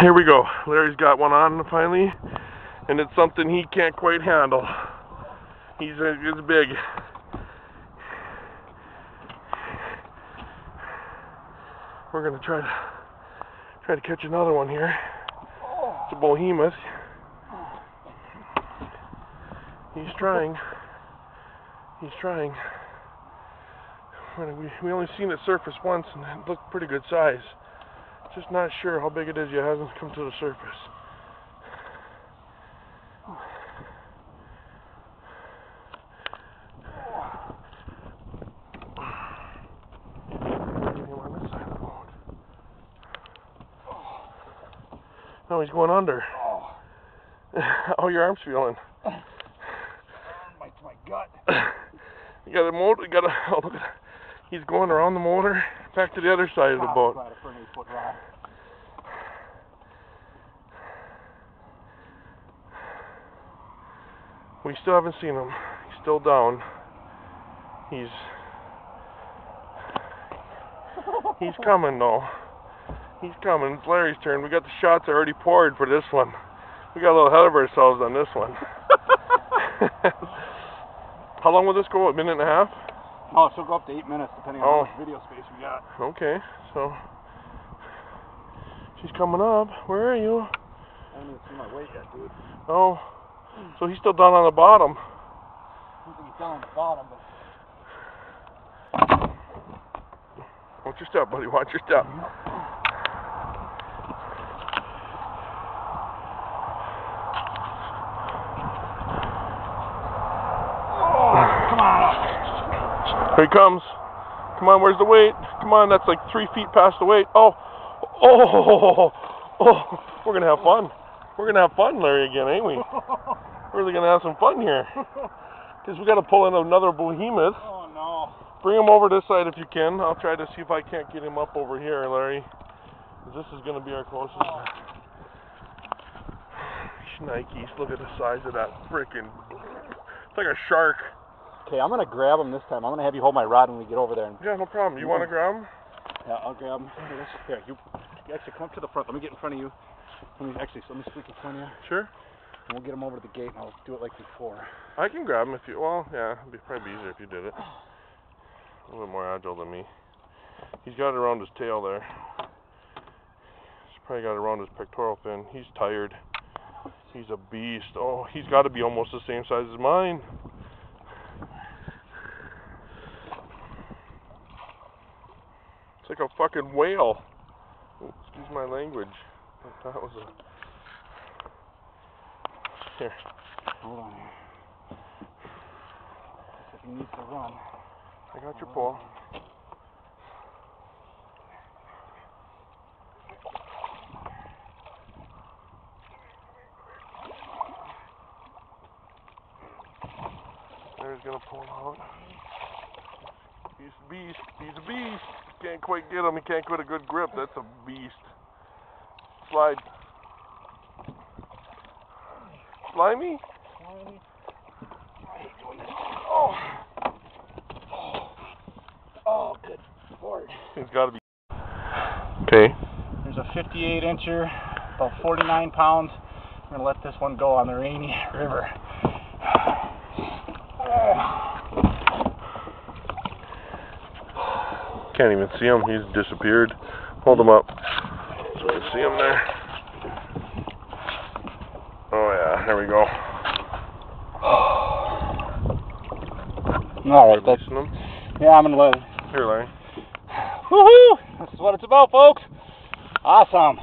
Here we go. Larry's got one on finally, and it's something he can't quite handle. It's big. We're gonna try to catch another one here. It's a behemoth. He's trying. We only seen it surface once, and it looked pretty good size. Just not sure how big it is yet. It hasn't come to the surface. No, he's going under. How your arms feeling? My gut. You got a motor. Oh, look at. He's going around the motor, back to the other side of the boat. We still haven't seen him. He's still down. He's coming though. He's coming. It's Larry's turn. We got the shots already poured for this one. We got a little ahead of ourselves on this one. How long will this go? A minute and a half? Oh, she'll go up to 8 minutes depending on how much video space we got. Okay, so she's coming up. Where are you? I haven't even seen my weight yet, dude. Oh, so he's still down on the bottom. I don't think he's down on the bottom, but... Watch your step, buddy. Watch your step. Here he comes. Come on, where's the weight? Come on, that's like 3 feet past the weight. Oh, we're gonna have fun. We're gonna have fun, Larry, again, ain't we? We're really gonna have some fun here. Because we gotta pull in another behemoth. Oh no. Bring him over this side if you can. I'll try to see if I can't get him up over here, Larry. This is gonna be our closest. Shnikes, look at the size of that frickin'. It's like a shark. Okay, I'm going to grab him this time. I'm going to have you hold my rod when we get over there. Yeah, no problem. You want to grab him? Yeah, I'll grab him. Here, you actually come up to the front. Let me get in front of you. Let me squeak in front of you. Sure. And we'll get him over to the gate, and I'll do it like before. I can grab him if you... Well, yeah, it'd probably be easier if you did it. A little bit more agile than me. He's got it around his tail there. He's probably got it around his pectoral fin. He's tired. He's a beast. Oh, he's got to be almost the same size as mine. It's like a fucking whale. Oh, excuse my language. That was a... Here. Hold on here. If he needs to run. I got your paw. There's gonna pull out. He's a beast. He's a beast. Can't quite get him. He can't get a good grip. That's a beast. Slide. Slimy? Oh, good Lord. He's got to be. Okay. There's a 58-incher, about 49 pounds. I'm going to let this one go on the Rainy River. Can't even see him. He's disappeared. Hold him up. So we can see him there. Oh yeah, there we go. Alright, that's... Yeah, I'm gonna let it. Here, Larry. Woohoo! This is what it's about, folks. Awesome.